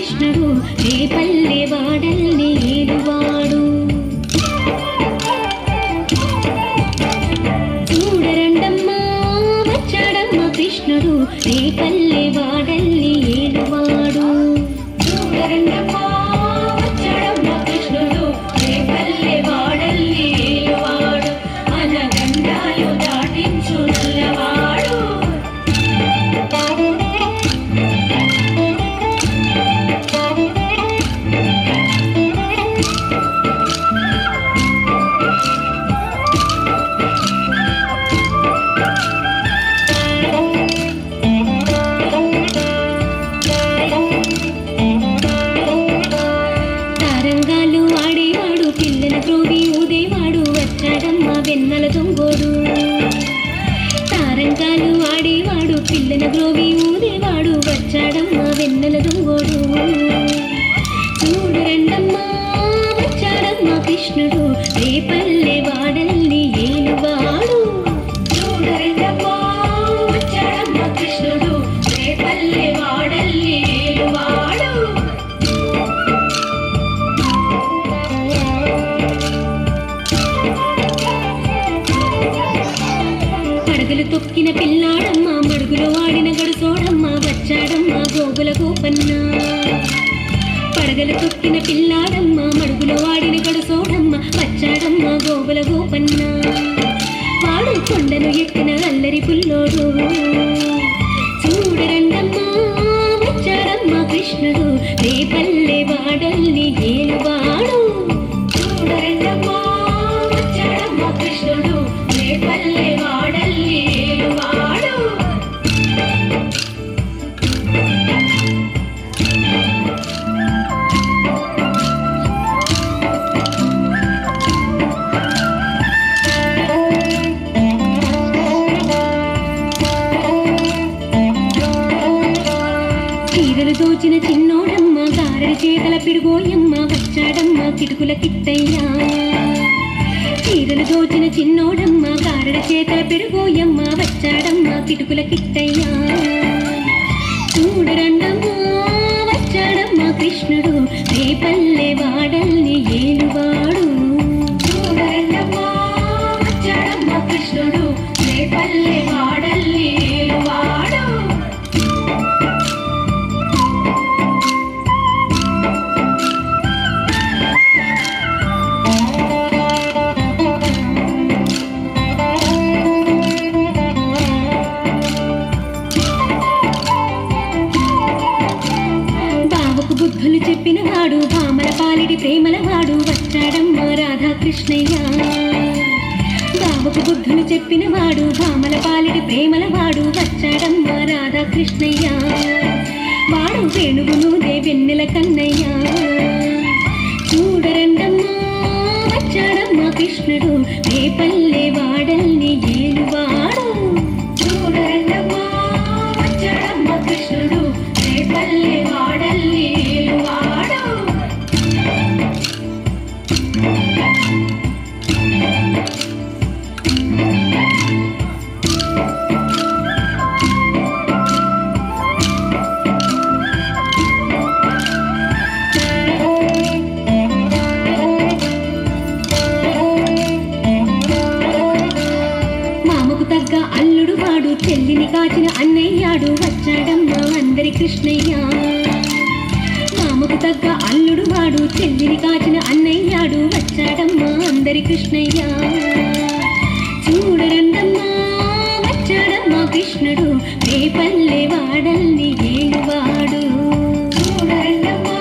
కృష్ణుడు రేపల్లె వాడల్ని ఏలువాడు. చూడరండమ్మా వచ్చాడమ్మ కృష్ణుడు రేపల్లె వాడల్ని ఏలువాడు. చూడరండమ్మా వచ్చాడమ్మ కృష్ణుడు రేపల్లె వాడల్ని ఏలువాడు. అనగండాలు దాటించు నల్లవాడు. తారంగాలు ఆడేవాడు పిల్లల క్రోవి ఊదేవాడు వచ్చాడమ్మ వెన్నెల దొంగోడు. తారంగాలు ఆడేవాడు పిల్లల గ్రోవి ఊదేవాడు వచ్చాడమ్మ వెన్నెల దొంగోడు. చూడరండమ్మా వచ్చాడమ్మ కృష్ణుడు రేపల్లె వాడల్ని ఏలువాడు. చూడరండమ్మా వచ్చాడమ్మ కృష్ణుడు రేపల్లె వాడల్ని ఏలువాడు. పడగలు తొక్కిన పిల్లాడమ్మ మడుగులో ఆడిన గడుసోడమ్మ వచ్చాడమ్మ గోగుల గోపన్న. పడగలు తొక్కిన పిల్లాడమ్మ మడుగులో ఆడిన గడుసోడమ్మ వచ్చాడమ్మ గోగుల గోపన్న. వాడు కొండను ఎక్కిన అల్లరి పుల్లోడు. చూడరండమ్మా వచ్చాడమ్మ కృష్ణుడు రేపల్లె వాడల్ని ఏలువాడు. చూడరండమ్మా వచ్చాడమ్మ కృష్ణుడు రేపల్లె వాడల్ని ఏలువాడు. చీరలు దోచిన చిన్నోడమ్మ గారెల చేతల పిడుగోయమ్మ వచ్చాడమ్మ కిటుకుల కిట్టయ్యా. చీరలు దోచిన చిన్నోడమ్మ గారెల చేతల పిడుగోయమ్మ వచ్చాడమ్మ కిటుకుల కిట్టయ్యా. చూడరండమ్మా వచ్చాడమ్మ కృష్ణుడు రేపల్లె వాడల్ని ఏలువాడు. చూడరండమ్మా వచ్చాడమ్మ కృష్ణుడు రేపల్లె వాడల్ని ఏలువాడు. బావకు బుద్ధులు చెప్పిన వాడు భామల పాలిడి ప్రేమల వాడు వచ్చాడమ్మ రాధాకృష్ణయ్య. బావకు బుద్ధులు చెప్పిన వాడు భామల పాలిడి ప్రేమల వాడు వచ్చాడమ్మ రాధాకృష్ణయ్య. వాడు వేణువును వెన్నెల కన్నయ్య. చూడరండమ్మా వచ్చాడమ్మ కృష్ణుడు రేపల్లె వాడల్ని ఏలువాడు. చూడరండమ్మా వచ్చాడమ్మ కృష్ణుడు రేపల్లె వాడల్ని ఏలువాడు. మామకు తగ్గ అల్లుడు వాడు చెల్లిని కాచిన అన్నయ్యాడు వచ్చాడమ్మ అందరి కృష్ణయ్య. మామకు తగ్గ అల్లుడు వాడు చెల్లిని కాచిన అన్నయ్యాడు వచ్చాడమ్మ అందరి కృష్ణయ్య. చూడరండమ్మా వచ్చాడమ్మ కృష్ణుడు రేపల్లె వాడల్ని ఏలువాడు. చూడరండమ్మా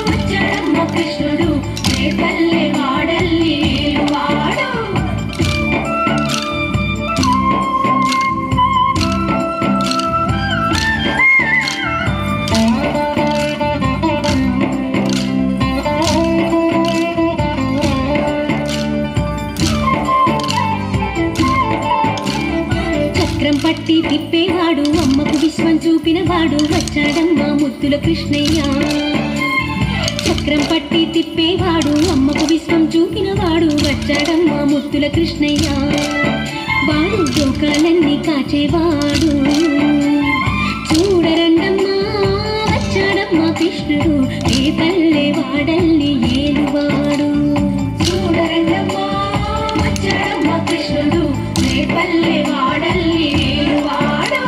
వచ్చాడమ్మ కృష్ణుడు రేపల్లె వాడల్ని ఏలువాడు. చక్రం పట్టి తిప్పేవాడు అమ్మకు విశ్వం చూపినవాడు వచ్చాడమ్మ ముద్దుల కృష్ణయ్య. చక్రం పట్టి తిప్పేవాడు అమ్మకు విశ్వం చూపినవాడు వచ్చాడమ్మ ముద్దుల కృష్ణయ్య. వాడు లోకాలన్నీ కాచేవాడు. చూడరండమ్మా వచ్చాడమ్మ కృష్ణుడు ఏ పల్లె వాడల్ని ఏలువాడు చూడరండమ్మా వచ్చాడమ్మ కృష్ణుడు ఏ పల్లె వాడల్ని ఏలువాడు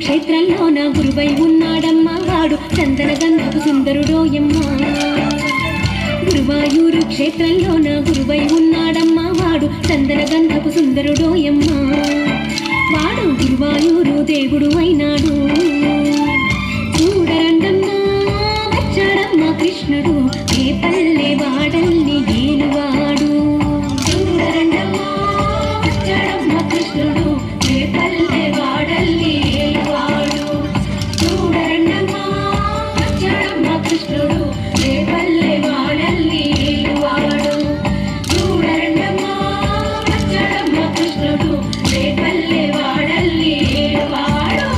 క్షేత్రంలోన గురువై ఉన్నాడమ్మా వాడు చందన గంధపు సుందరుడోయమ్మా గురువాయూరు క్షేత్రంలోన గురువై ఉన్నాడమ్మా వాడు చందన గంధపు సుందరుడోయమ్మా వాడు గురువాయూరు దేవుడు అయినాడు చూడరండమ్మా వచ్చాడమ్మా కృష్ణుడు ఏ పల్లె వాడల్ని ఏలువాడు చూడరండమ్మా వచ్చాడమ్మా కృష్ణుడు ఏ పల్లె వాడల్ని కృష్ణుడు ఏ పల్లె వాడల్ని ఏలువాడు చూడరండమ్మా వచ్చాడమ్మ కృష్ణుడు ఏ పల్లె వాడల్ని ఏలువాడు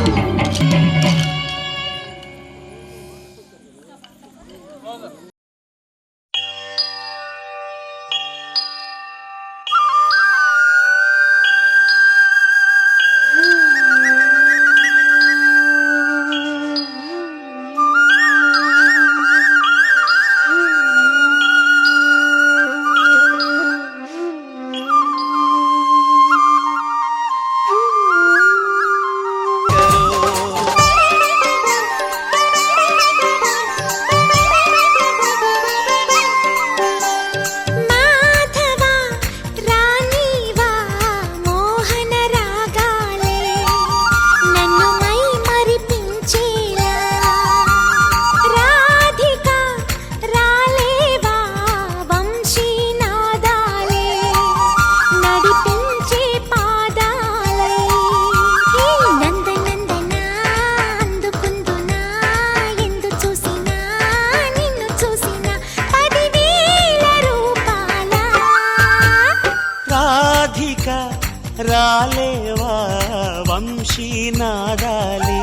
రాలేవా వంశీ నాదాలే